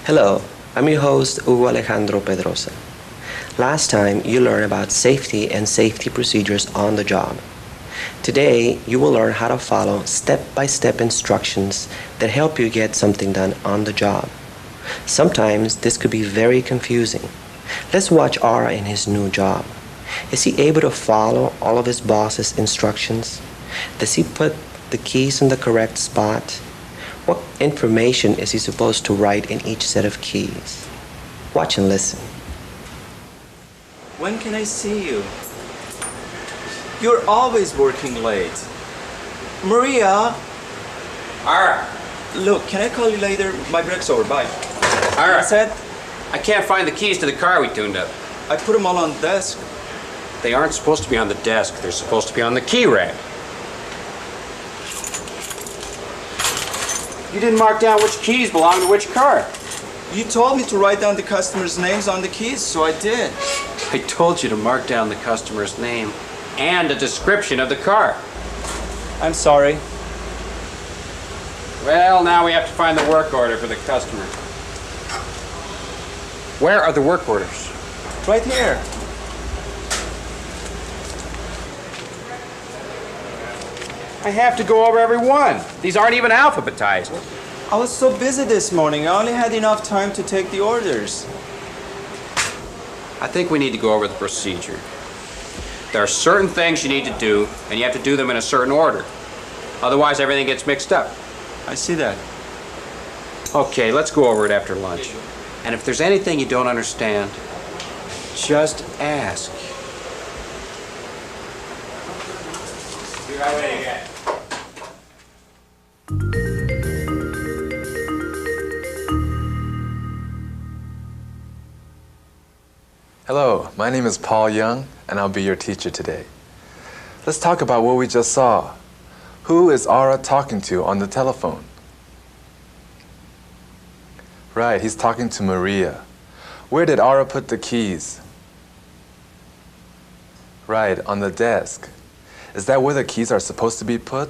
Hello, I'm your host Hugo Alejandro Pedrosa. Last time you learned about safety and safety procedures on the job. Today you will learn how to follow step-by-step instructions that help you get something done on the job. Sometimes this could be very confusing. Let's watch Ara in his new job. Is he able to follow all of his boss's instructions? Does he put the keys in the correct spot? What information is he supposed to write in each set of keys? Watch and listen. When can I see you? You're always working late. Maria! Ara! Look, can I call you later? My break's over, bye. Ara! I said, I can't find the keys to the car we tuned up. I put them all on the desk. They aren't supposed to be on the desk. They're supposed to be on the key rack. You didn't mark down which keys belong to which car. You told me to write down the customers' names on the keys, so I did. I told you to mark down the customer's name and a description of the car. I'm sorry. Well, now we have to find the work order for the customer. Where are the work orders? Right here. I have to go over every one. These aren't even alphabetized. I was so busy this morning, I only had enough time to take the orders. I think we need to go over the procedure. There are certain things you need to do, and you have to do them in a certain order. Otherwise, everything gets mixed up. I see that. Okay, let's go over it after lunch. And if there's anything you don't understand, just ask. Hello, my name is Paul Young, and I'll be your teacher today. Let's talk about what we just saw. Who is Ara talking to on the telephone? Right, he's talking to Maria. Where did Ara put the keys? Right, on the desk. Is that where the keys are supposed to be put?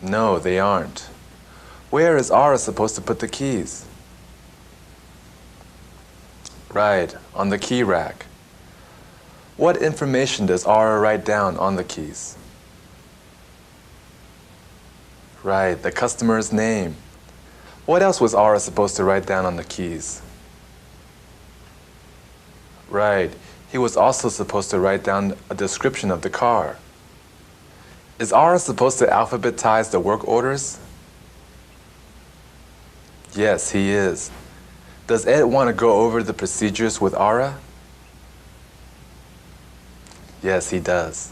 No, they aren't. Where is Ara supposed to put the keys? Right, on the key rack. What information does Ara write down on the keys? Right, the customer's name. What else was Ara supposed to write down on the keys? Right, he was also supposed to write down a description of the car. Is Ara supposed to alphabetize the work orders? Yes, he is. Does Ed want to go over the procedures with Ara? Yes, he does.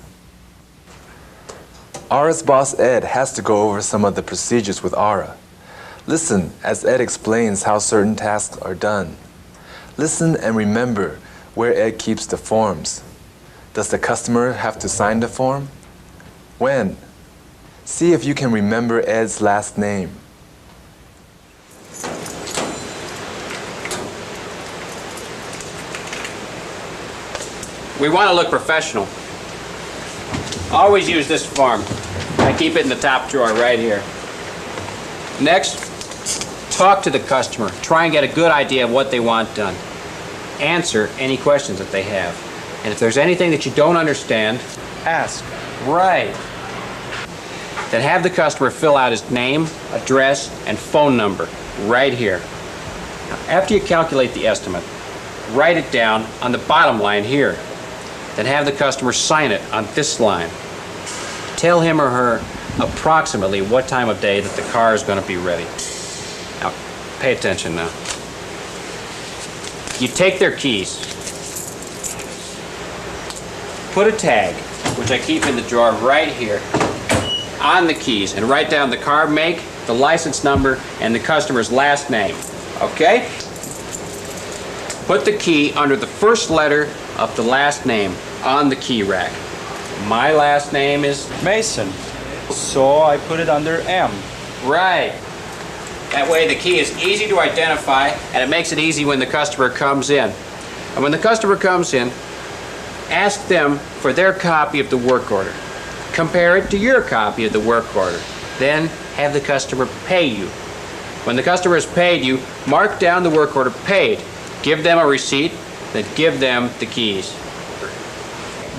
Ara's boss, Ed, has to go over some of the procedures with Ara. Listen as Ed explains how certain tasks are done. Listen and remember where Ed keeps the forms. Does the customer have to sign the form? When? See if you can remember Ed's last name. We want to look professional. Always use this form. I keep it in the top drawer right here. Next, talk to the customer. Try and get a good idea of what they want done. Answer any questions that they have. And if there's anything that you don't understand, Ask. right. Then have the customer fill out his name, address, and phone number right here. Now, after you calculate the estimate, write it down on the bottom line here. Then have the customer sign it on this line. Tell him or her approximately what time of day that the car is going to be ready. Now, pay attention now. You take their keys, put a tag, which I keep in the drawer right here, on the keys, and write down the car make, the license number, and the customer's last name. Okay? Put the key under the first letter of the last name on the key rack. My last name is Mason. So I put it under M. right. That way the key is easy to identify, and it makes it easy when the customer comes in. And when the customer comes in, ask them for their copy of the work order. Compare it to your copy of the work order. Then have the customer pay you. When the customer is paid, you mark down the work order paid, give them a receipt, then give them the keys.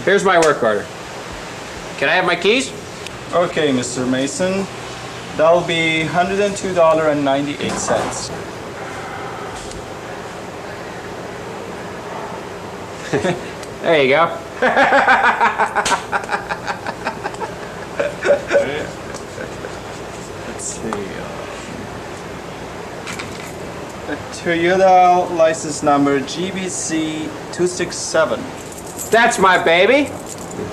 Here's my work order. Can I have my keys? Okay, Mr. Mason. That'll be $102.98. There you go. Let's see. Toyota license number GBC 267. That's my baby.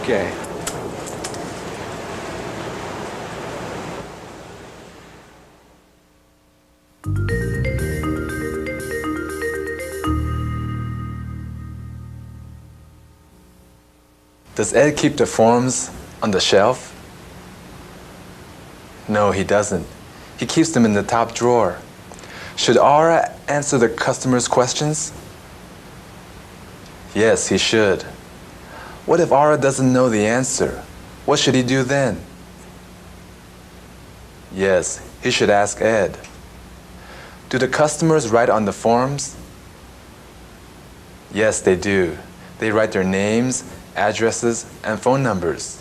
Okay. Does Ed keep the forms on the shelf? No, he doesn't. He keeps them in the top drawer. Should Ara answer the customer's questions? Yes, he should. What if Ara doesn't know the answer? What should he do then? Yes, he should ask Ed. Do the customers write on the forms? Yes, they do. They write their names, addresses, and phone numbers.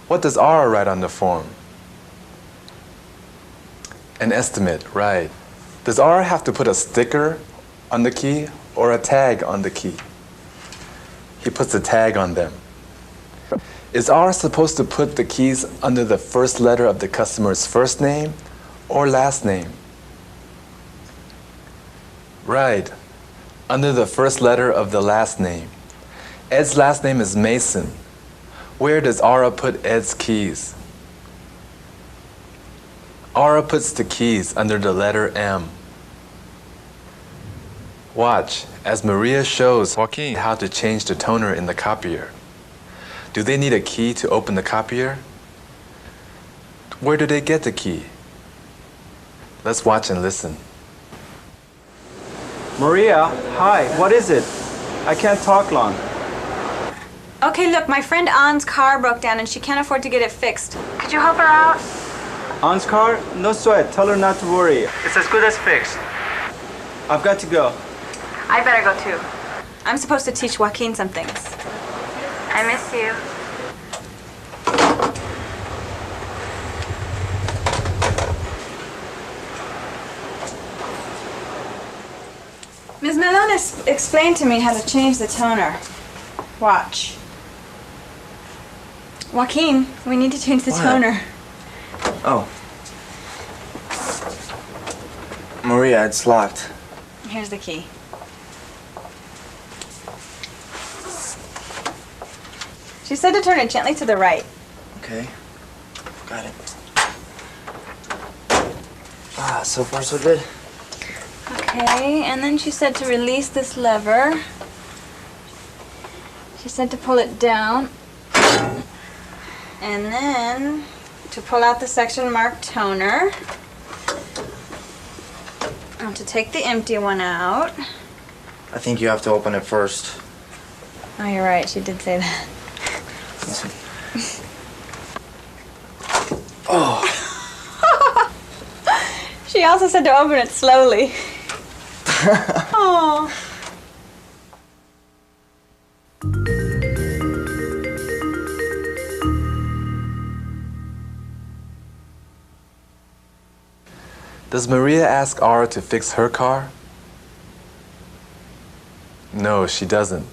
What does Ara write on the form? An estimate, right. Does Ara have to put a sticker on the key or a tag on the key? He puts a tag on them. Is Ara supposed to put the keys under the first letter of the customer's first name or last name? Right, under the first letter of the last name. Ed's last name is Mason. Where does Ara put Ed's keys? Ara puts the keys under the letter M. Watch as Maria shows Joaquin how to change the toner in the copier. Do they need a key to open the copier? Where do they get the key? Let's watch and listen. Maria, hi, what is it? I can't talk long. Okay, look, my friend Ann's car broke down and she can't afford to get it fixed. Could you help her out? Ann's car? No sweat, tell her not to worry. It's as good as fixed. I've got to go. I better go too. I'm supposed to teach Joaquin some things. I miss you. Ms. Melones explained to me how to change the toner. Watch. Joaquin, we need to change the toner. Oh. Maria, it's locked. Here's the key. She said to turn it gently to the right. Okay. Got it. Ah, so far so good. Okay, and then she said to release this lever. She said to pull it down. And then to pull out the section marked toner. And to take the empty one out. I think you have to open it first. Oh, you're right, she did say that. Listen. Oh. She also said to open it slowly. Oh. Does Maria ask Ara to fix her car? No, she doesn't.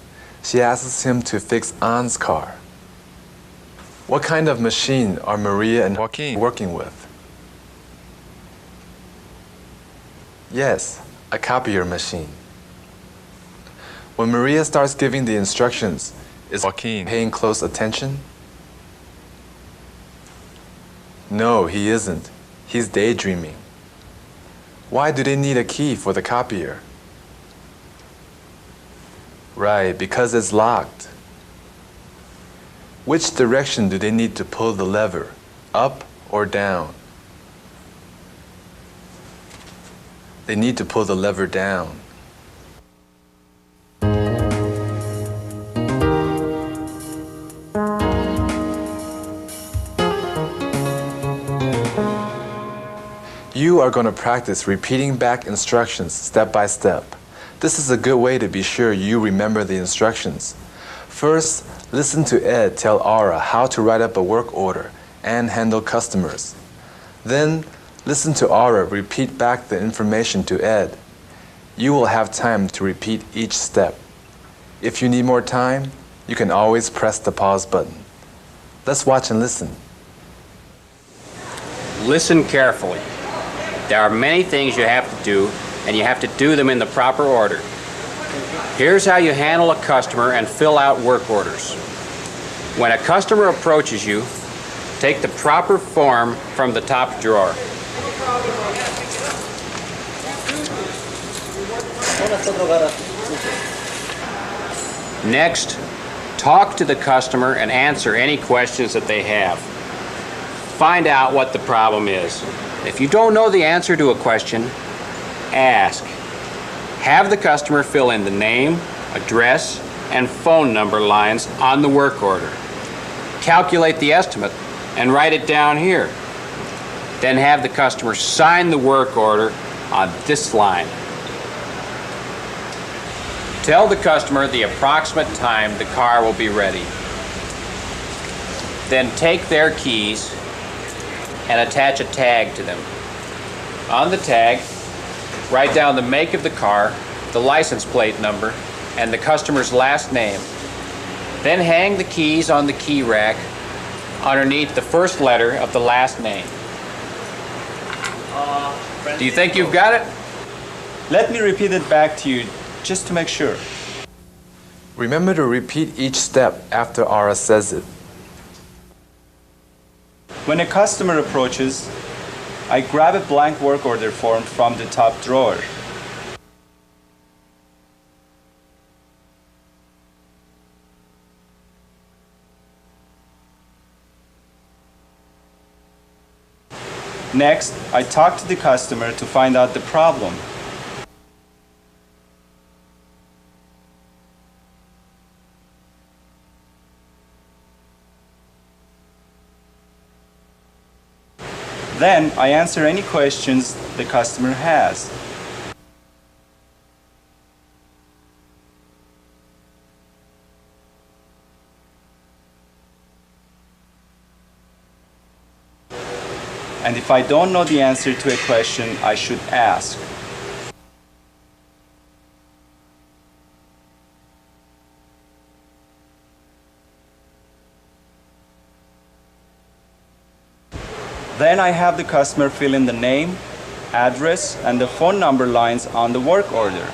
She asks him to fix Ann's car. What kind of machine are Maria and Joaquin working with? Yes, a copier machine. When Maria starts giving the instructions, is Joaquin paying close attention? No, he isn't. He's daydreaming. Why do they need a key for the copier? Right, because it's locked. Which direction do they need to pull the lever? Up or down? They need to pull the lever down. You are going to practice repeating back instructions step by step. This is a good way to be sure you remember the instructions. First, listen to Ed tell Aura how to write up a work order and handle customers. Then, listen to Aura repeat back the information to Ed. You will have time to repeat each step. If you need more time, you can always press the pause button. Let's watch and listen. Listen carefully. There are many things you have to do, and you have to do them in the proper order. Here's how you handle a customer and fill out work orders. When a customer approaches you, take the proper form from the top drawer. Next, talk to the customer and answer any questions that they have. Find out what the problem is. If you don't know the answer to a question, ask. Have the customer fill in the name, address, and phone number lines on the work order. Calculate the estimate and write it down here. Then have the customer sign the work order on this line. Tell the customer the approximate time the car will be ready. Then take their keys and attach a tag to them. On the tag, write down the make of the car, the license plate number, and the customer's last name. Then hang the keys on the key rack underneath the first letter of the last name. Do you think you've got it? Let me repeat it back to you just to make sure. Remember to repeat each step after Aura says it. When a customer approaches, I grab a blank work order form from the top drawer. Next, I talk to the customer to find out the problem. Then, I answer any questions the customer has. And if I don't know the answer to a question, I should ask. Then I have the customer fill in the name, address, and the phone number lines on the work order.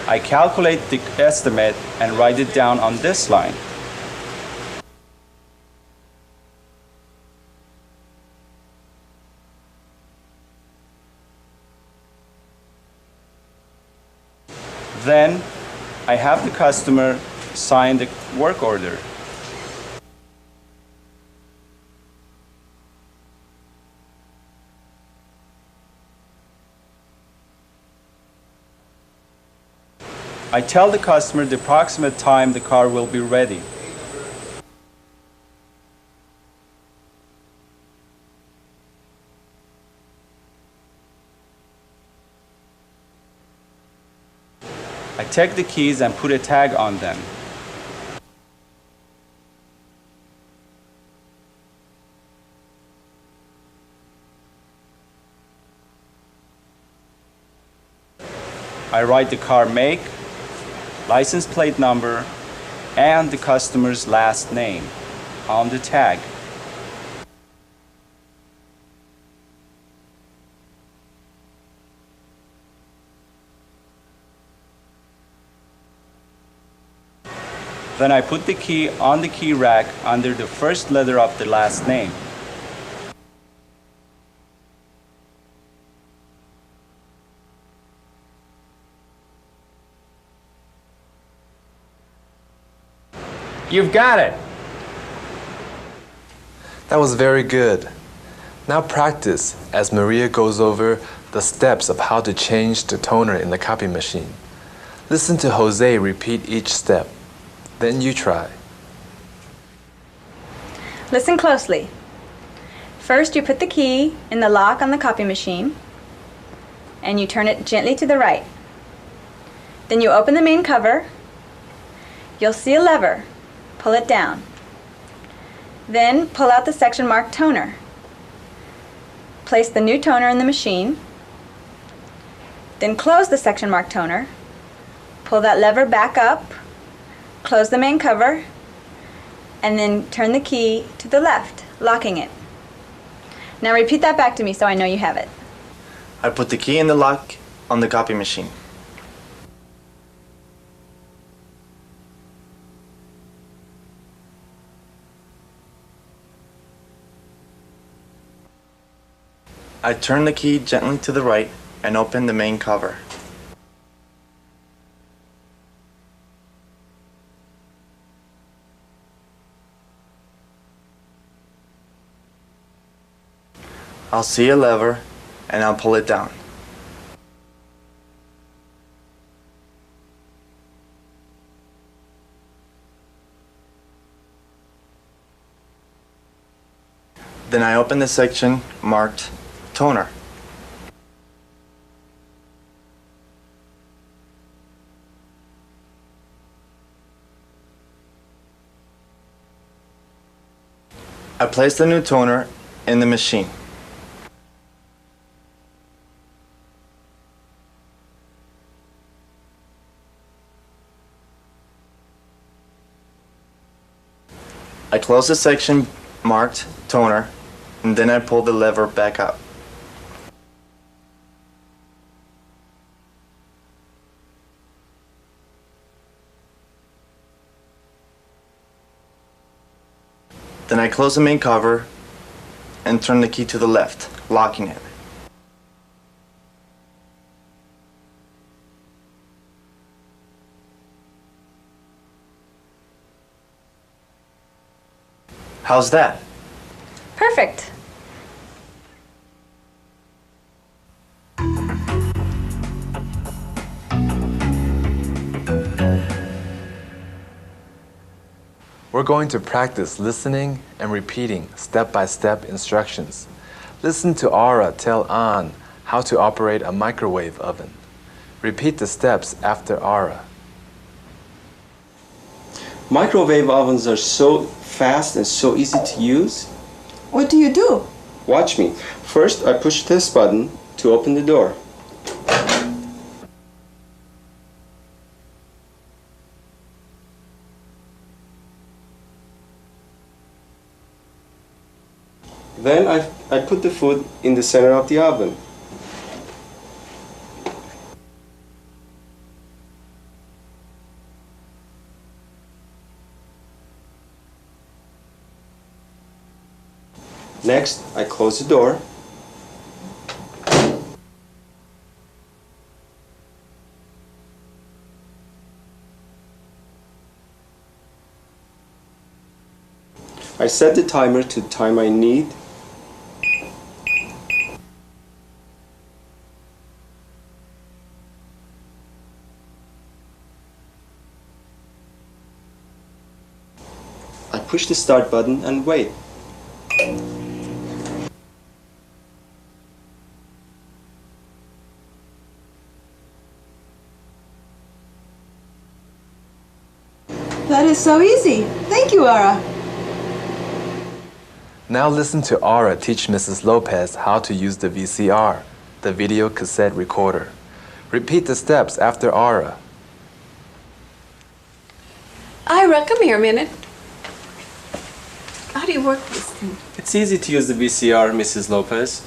I calculate the estimate and write it down on this line. Then, I have the customer sign the work order. I tell the customer the approximate time the car will be ready. I take the keys and put a tag on them. I write the car make, license plate number, and the customer's last name on the tag. Then I put the key on the key rack under the first letter of the last name. You've got it. That was very good. Now practice as Maria goes over the steps of how to change the toner in the copy machine. Listen to Jose repeat each step. Then you try. Listen closely. First, you put the key in the lock on the copy machine, and you turn it gently to the right. Then you open the main cover. You'll see a lever. Pull it down. Then pull out the section marked toner. Place the new toner in the machine. Then close the section marked toner. Pull that lever back up. Close the main cover. And then turn the key to the left, locking it. Now repeat that back to me so I know you have it. I put the key in the lock on the copy machine. I turn the key gently to the right and open the main cover. I'll see a lever and I'll pull it down. Then I open the section marked toner. I place the new toner in the machine. I close the section marked toner, and then I pull the lever back up. Then I close the main cover and turn the key to the left, locking it. How's that? Perfect. We're going to practice listening and repeating step-by-step instructions. Listen to Aura tell An how to operate a microwave oven. Repeat the steps after Aura. Microwave ovens are so fast and so easy to use. What do you do? Watch me. First, I push this button to open the door. Then I put the food in the center of the oven. Next, I close the door. I set the timer to the time I need. I push the start button and wait. That is so easy. Thank you, Ara. Now listen to Aura teach Mrs. Lopez how to use the VCR, the video cassette recorder. Repeat the steps after Aura. Ira, come here a minute. How do you work this thing? It's easy to use the VCR, Mrs. Lopez.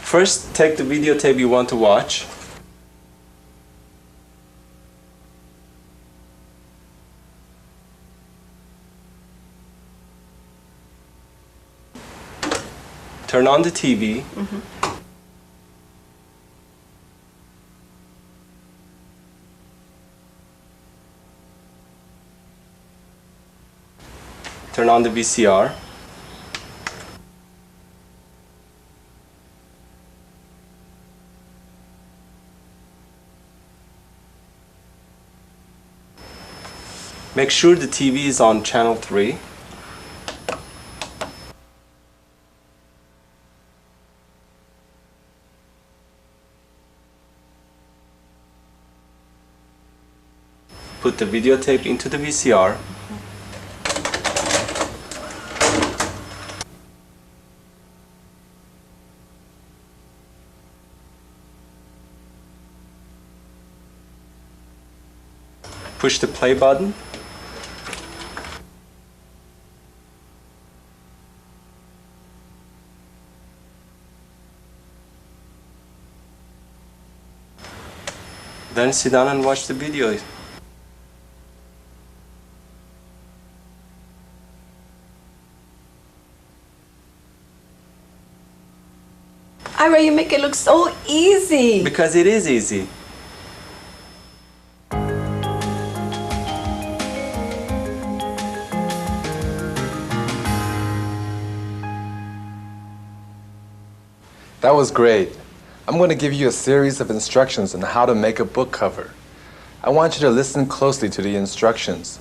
First, take the videotape you want to watch. Turn on the TV. Turn on the VCR. Make sure the TV is on channel 3. Put the videotape into the VCR. Push the play button. Then sit down and watch the video. Ira, you make it look so easy. Because it is easy. That was great. I'm going to give you a series of instructions on how to make a book cover. I want you to listen closely to the instructions.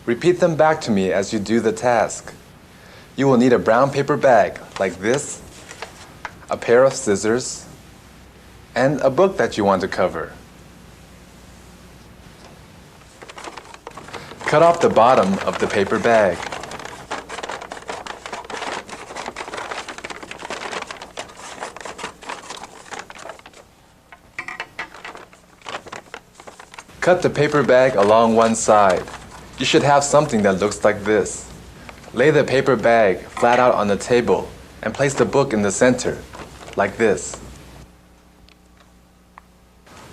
Repeat them back to me as you do the task. You will need a brown paper bag like this, a pair of scissors, and a book that you want to cover. Cut off the bottom of the paper bag. Cut the paper bag along one side. You should have something that looks like this. Lay the paper bag flat out on the table and place the book in the center, like this.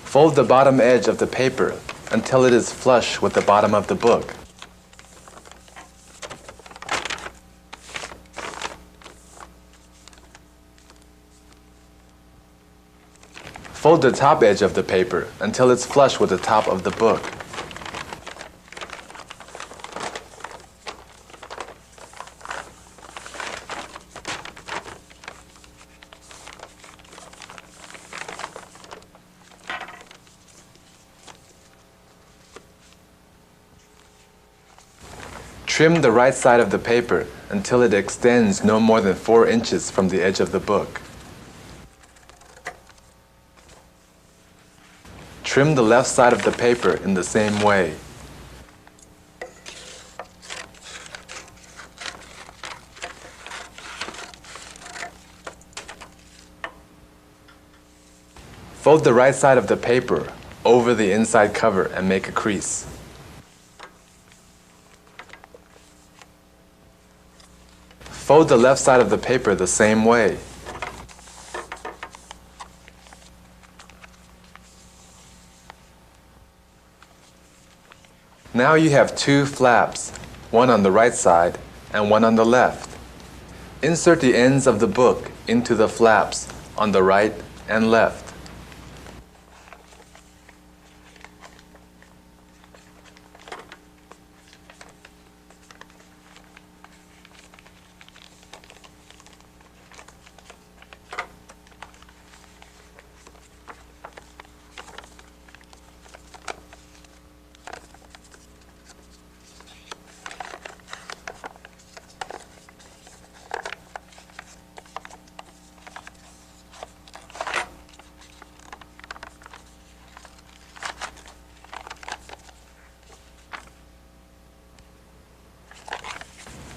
Fold the bottom edge of the paper until it is flush with the bottom of the book. Fold the top edge of the paper until it's flush with the top of the book. Trim the right side of the paper until it extends no more than 4 inches from the edge of the book. Trim the left side of the paper in the same way. Fold the right side of the paper over the inside cover and make a crease. Fold the left side of the paper the same way. Now you have 2 flaps, one on the right side and one on the left. Insert the ends of the book into the flaps on the right and left.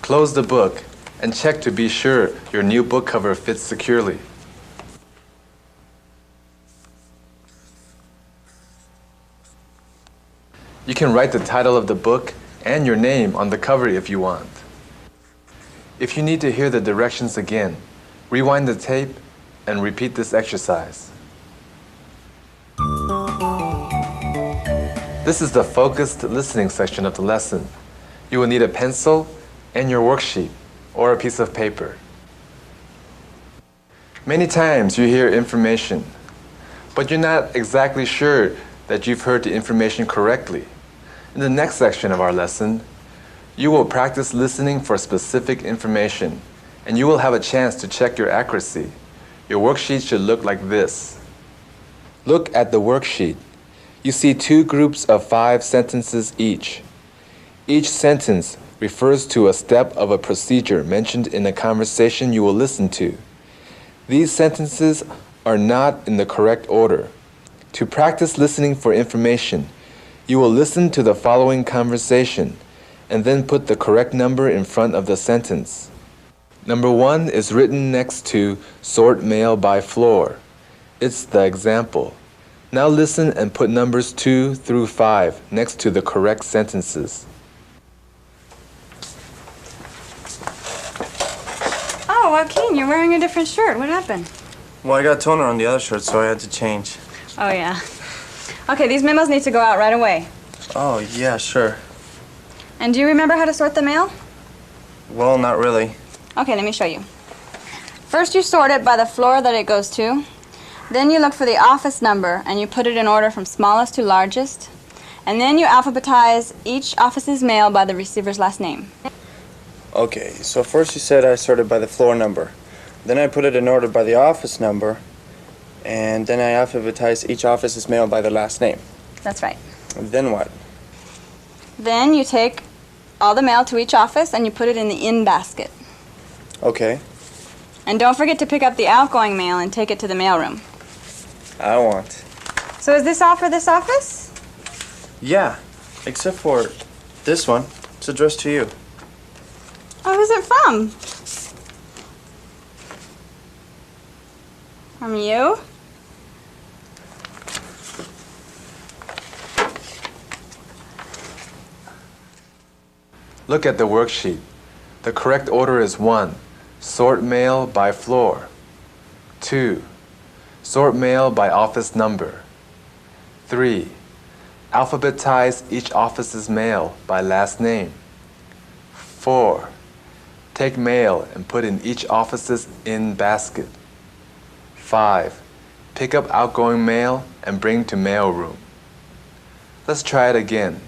Close the book and check to be sure your new book cover fits securely. You can write the title of the book and your name on the cover if you want. If you need to hear the directions again, rewind the tape and repeat this exercise. This is the focused listening section of the lesson. You will need a pencil and your worksheet or a piece of paper. Many times you hear information, but you're not exactly sure that you've heard the information correctly. In the next section of our lesson, you will practice listening for specific information, and you will have a chance to check your accuracy. Your worksheet should look like this. Look at the worksheet. You see 2 groups of 5 sentences each. Each sentence refers to a step of a procedure mentioned in a conversation you will listen to. These sentences are not in the correct order. To practice listening for information, you will listen to the following conversation and then put the correct number in front of the sentence. Number 1 is written next to sort mail by floor. It's the example. Now listen and put numbers 2 through 5 next to the correct sentences. Oh, Joaquin, you're wearing a different shirt. What happened? Well, I got toner on the other shirt, so I had to change. Oh, yeah. Okay, these memos need to go out right away. Oh, yeah, sure. And do you remember how to sort the mail? Well, not really. Okay, let me show you. First, you sort it by the floor that it goes to. Then you look for the office number and you put it in order from smallest to largest. And then you alphabetize each office's mail by the receiver's last name. Okay, so first you said I sorted by the floor number. Then I put it in order by the office number. And then I alphabetize each office's mail by their last name. That's right. And then what? Then you take all the mail to each office and you put it in the in basket. Okay, And don't forget to pick up the outgoing mail and take it to the mailroom. I want. So is this all for this office? Yeah, except for this one. It's addressed to you. Oh, who's it from? From you? Look at the worksheet. The correct order is 1. Sort mail by floor. 2. Sort mail by office number. 3. Alphabetize each office's mail by last name. 4. Take mail and put in each office's in basket. 5. Pick up outgoing mail and bring to mailroom. Let's try it again.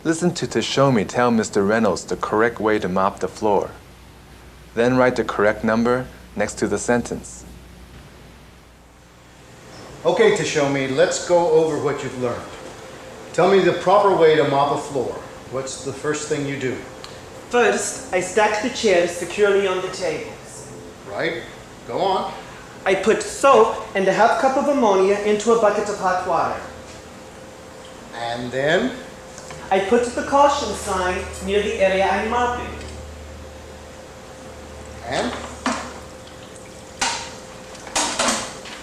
Listen to Tashomi tell Mr. Reynolds the correct way to mop the floor. Then write the correct number next to the sentence. Okay, Tashomi, let's go over what you've learned. Tell me the proper way to mop a floor. What's the first thing you do? First, I stack the chairs securely on the tables. Right? Go on. I put soap and a half cup of ammonia into a bucket of hot water. And then? I put the caution sign near the area I'm mopping. And?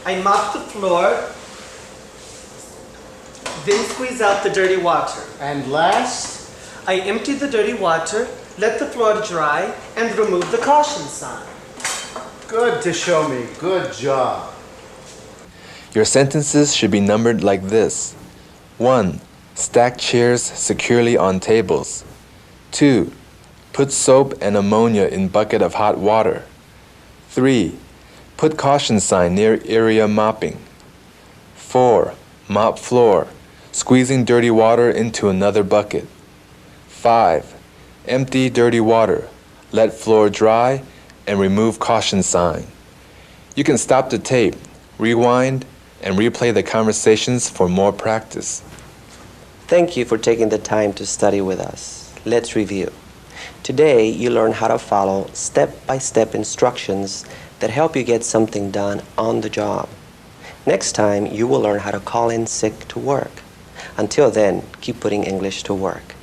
I mop the floor, then squeeze out the dirty water. And last? I empty the dirty water, let the floor dry, and remove the caution sign. Good, Tashomi. Good job. Your sentences should be numbered like this. 1. Stack chairs securely on tables. 2. Put soap and ammonia in bucket of hot water. 3. Put caution sign near area mopping. 4. Mop floor, squeezing dirty water into another bucket. 5. Empty dirty water, let floor dry, and remove caution sign. You can stop the tape, rewind, and replay the conversations for more practice. Thank you for taking the time to study with us. Let's review. Today, you learn how to follow step-by-step instructions that help you get something done on the job. Next time, you will learn how to call in sick to work. Until then, keep putting English to work.